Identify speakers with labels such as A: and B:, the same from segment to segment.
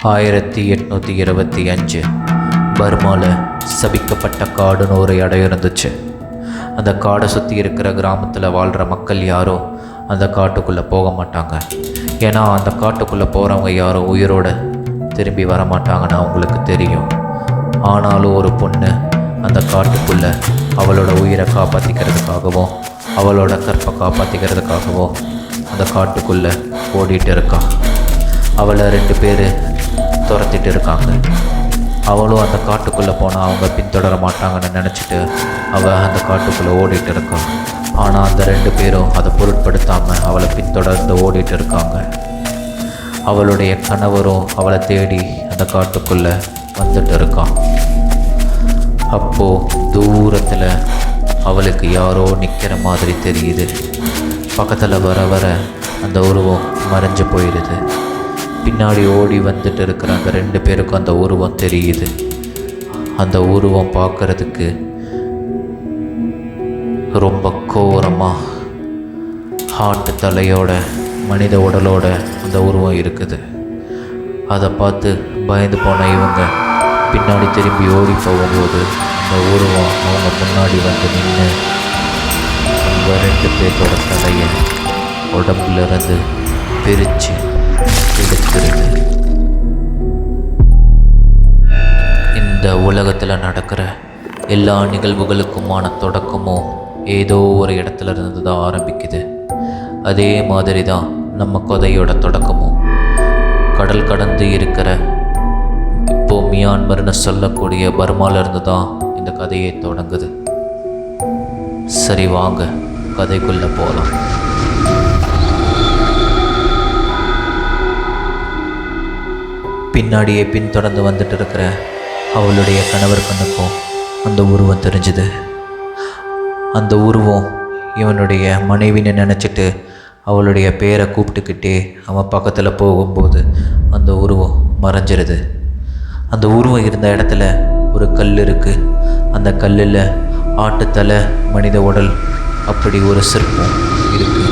A: 1825 பர்மாவில் சபிக்கப்பட்ட காடுன்னு ஒரு இடம் இருந்துச்சு. அந்த காடை சுற்றி இருக்கிற கிராமத்தில் வாழ்கிற மக்கள் யாரும் அந்த காட்டுக்குள்ளே போக மாட்டாங்க. ஏன்னா அந்த காட்டுக்குள்ளே போகிறவங்க யாரும் உயிரோடு திரும்பி வர மாட்டாங்கன்னு அவங்களுக்கு தெரியும். ஆனாலும் ஒரு பொண்ணு அந்த காட்டுக்குள்ளே அவளோட உயிரை காப்பாற்றிக்கிறதுக்காகவும் அவளோட கற்பை காப்பாற்றிக்கிறதுக்காகவும் அந்த காட்டுக்குள்ளே ஓடிட்டு இருக்கா. அவளை 2 பேர் துரத்திட்டு இருக்காங்க. அவளும் அந்த காட்டுக்குள்ளே போனால் அவங்க பின்தொடர மாட்டாங்கன்னு நினச்சிட்டு அவள் அந்த காட்டுக்குள்ளே ஓடிட்டு இருக்கான். ஆனால் அந்த 2 பேரும் அதை பொருட்படுத்தாமல் அவளை பின்தொடர்ந்து ஓடிட்டு இருக்காங்க. அவளுடைய கணவரும் அவளை தேடி அந்த காட்டுக்குள்ளே வந்துட்டு இருக்கான். அப்போது தூரத்தில் அவளுக்கு யாரோ நிற்கிற மாதிரி தெரியுது. பக்கத்தில் வர வர அந்த உருவம் மறைஞ்சு போயிடுது. பின்னாடி ஓடி வந்துட்டு இருக்கிற அந்த 2 பேருக்கும் அந்த உருவம் தெரியுது. அந்த உருவம் பார்க்குறதுக்கு ரொம்ப கோரமாக ஹார்ட் தலையோட மனித உடலோட அந்த உருவம் இருக்குது. அதை பார்த்து பயந்து போன இவங்க பின்னாடி திரும்பி ஓடி போகும்போது அந்த உருவம் அவங்க முன்னாடி வந்து நின்று அவங்க 2 பேரோட தலையை உடம்புலேருந்து பிரித்து எடுக்கிறது. இந்த உலகத்தில் நடக்கிற எல்லா நிகழ்வுகளுக்குமான தொடக்கமும் ஏதோ ஒரு இடத்துல இருந்து தான் ஆரம்பிக்குது. அதே மாதிரி தான் நம்ம கதையோட தொடக்கமும் கடல் கடந்து இருக்கிற இப்போது மியான்மர்னு சொல்லக்கூடிய பர்மாவிலிருந்து தான் இந்த கதையை தொடங்குது. சரி வாங்க கதைக்குள்ளே போகலாம். பின்னாடியே பின்தொடர்ந்து வந்துட்டு இருக்கிற அவளுடைய கணவர் கண்ணுக்கும் அந்த உருவம் தெரிஞ்சுது. அந்த உருவம் இவனுடைய மனைவின்னு நினச்சிட்டு அவளுடைய பேரை கூப்பிட்டுக்கிட்டே அவன் பக்கத்தில் போகும்போது அந்த உருவம் மறைஞ்சிருது. அந்த உருவம் இருந்த இடத்துல ஒரு கல் இருக்குது. அந்த கல்லில் ஆட்டுத்தலை மனித உடல் அப்படி ஒரு சிற்பம் இருக்குது.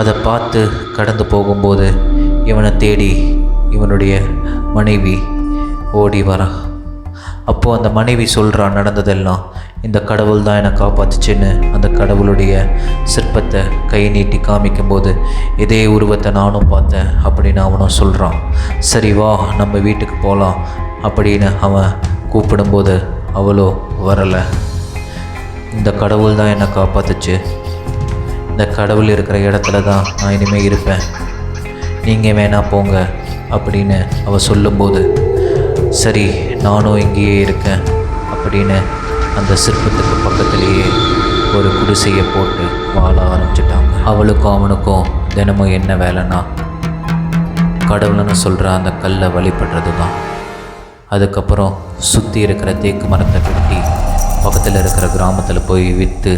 A: அதை பார்த்து கடந்து போகும்போது இவனை தேடி இவனுடைய மனைவி ஓடி வரா. அப்போது அந்த மனைவி சொல்கிறா நடந்ததெல்லாம் இந்த கடவுள் தான் என்னை காப்பாற்றுச்சுன்னு. அந்த கடவுளுடைய சிற்பத்தை கை நீட்டி காமிக்கும்போது இதே உருவத்தை நானும் பார்த்தேன் அப்படின்னு அவனும் சொல்கிறான். சரி வா நம்ம வீட்டுக்கு போகலாம் அப்படின்னு அவன் கூப்பிடும்போது அவளோ வரலை. இந்த கடவுள் தான் என்னை காப்பாற்றுச்சு, இந்த கடவுள் இருக்கிற இடத்துல தான் நான் இனிமேல் இருப்பேன், நீங்கள் வேணா போங்க அப்படின்னு அவள் சொல்லும்போது சரி நானும் இங்கேயே இருக்கேன் அப்படின்னு அந்த சிற்பத்துக்கு பக்கத்துலேயே ஒரு குடிசையை போட்டு வாழ ஆரம்பிச்சிட்டாங்க. அவளுக்கும் அவனுக்கும் தினமும் என்ன வேலைன்னா கடவுள்னு சொல்கிற அந்த கல்லை வழிபடுறது தான். அதுக்கப்புறம் சுற்றி இருக்கிற தேக்கு மரத்தை வெட்டி பக்கத்தில் இருக்கிற கிராமத்தில் போய் விற்று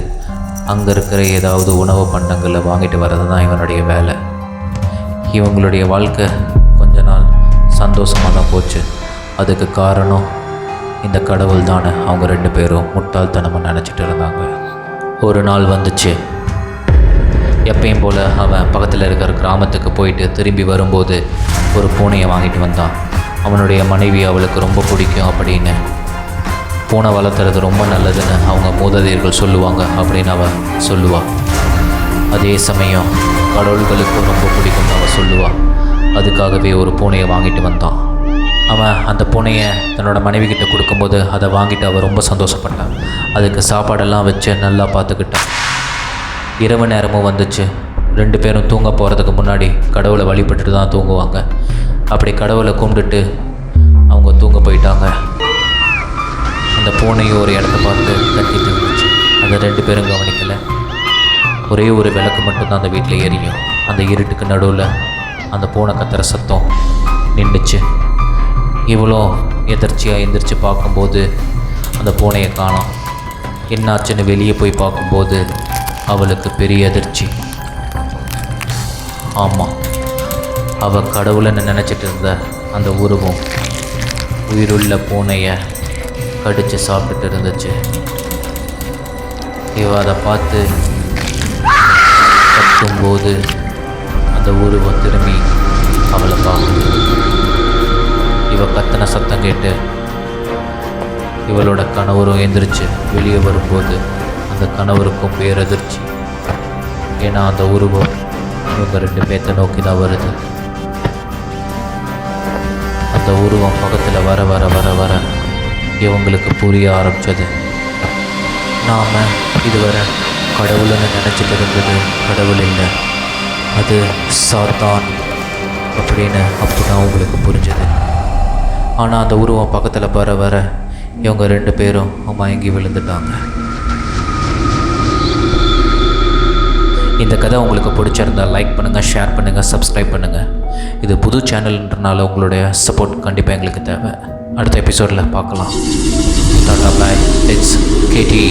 A: அங்கே இருக்கிற ஏதாவது உணவு பண்டங்களை வாங்கிட்டு வர்றது தான் இவனுடைய வேலை. இவங்களுடைய வாழ்க்கை கொஞ்ச நாள் சந்தோஷமாக தான் போச்சு. அதுக்கு காரணம் இந்த கடவுள் தானே அவங்க 2 பேரும் முட்டாள்தனமாக நினச்சிட்டு இருந்தாங்க. ஒரு நாள் வந்துச்சு. எப்பயும் போல் அவன் பக்கத்தில் இருக்கிற கிராமத்துக்கு போயிட்டு திரும்பி வரும்போது ஒரு பூனையை வாங்கிட்டு வந்தான். அவனுடைய மனைவி அவளுக்கு ரொம்ப பிடிக்கும் அப்படின்னு பூனை வளர்த்துறது ரொம்ப நல்லதுன்னு அவங்க மூதாதையர்கள் சொல்லுவாங்க அப்படின்னு அவள் சொல்லுவாள். அதே சமயம் கடவுள்களுக்கு ரொம்ப பிடிக்கும்னு அவள் சொல்லுவாள். அதுக்காகவே ஒரு பூனையை வாங்கிட்டு வந்தான். அவன் அந்த பூனையை தன்னோட மனைவி கிட்ட கொடுக்கும்போது அதை வாங்கிட்டு அவள் ரொம்ப சந்தோஷப்பட்டான். அதுக்கு சாப்பாடெல்லாம் வச்சு நல்லா பார்த்துக்கிட்டான். இரவு நேரமும் வந்துச்சு. 2 பேரும் தூங்க போகிறதுக்கு முன்னாடி கடவுளை வழிபட்டுட்டு தான் தூங்குவாங்க. அப்படி கடவுளை கும்பிட்டுட்டு அவங்க தூங்க போயிட்டாங்க. அந்த பூனையை ஒரு இடத்த பார்த்து கட்டிட்டு இருந்துச்சு. அதை 2 பேரும் கவனிக்கலை. ஒரே ஒரு விளக்கு மட்டும்தான் அந்த வீட்டில் எரியும். அந்த இருட்டுக்கு நடுவில் அந்த பூனை கத்துற சத்தம் நின்றுச்சு. இவ்வளோ எதிர்ச்சியாக எந்திரிச்சு பார்க்கும்போது அந்த பூனையை காணோம். என்னாச்சுன்னு வெளியே போய் பார்க்கும்போது அவளுக்கு பெரிய அதிர்ச்சி. ஆமாம், அவள் கடவுளைன்னு நினச்சிட்டு இருந்த அந்த உருவம் உயிருள்ள பூனையை கடித்து சாப்பிட்டுட்டு இருந்துச்சு. இவள் அதை பார்த்து கத்தும்போது அந்த உருவம் திரும்பி அவளை பார்க்குது. இவ கத்தின சத்தம் கேட்டு இவளோட கணவரும் எந்திரிச்சு வெளியே வரும்போது அந்த கணவருக்கும் பேரதிர்ச்சி. ஏன்னா அந்த உருவம் இவங்க 2 பேர்த்த நோக்கி தான் வருது. அந்த உருவம் பக்கத்தில் வர வர வர வர இவங்களுக்கு புரிய ஆரம்பித்தது. நாம் இதுவரை கடவுள்னு நினச்சிட்டு இருந்தது கடவுள் இல்லை, அது சாத்தான் அப்படின்னு அப்போ தான் அவங்களுக்கு புரிஞ்சது. ஆனால் அந்த உருவம் பக்கத்தில் வர வர இவங்க 2 பேரும் மயங்கி விழுந்துட்டாங்க. இந்த கதை உங்களுக்கு பிடிச்சிருந்தால் லைக் பண்ணுங்கள், ஷேர் பண்ணுங்கள், சப்ஸ்கிரைப் பண்ணுங்கள். இது புது சேனல்ன்றனால உங்களுடைய சப்போர்ட் கண்டிப்பாக எங்களுக்கு தேவை. அடுத்த எபிசோடில் பார்க்கலாம். டாடா பாய். இட்ஸ் கேடி.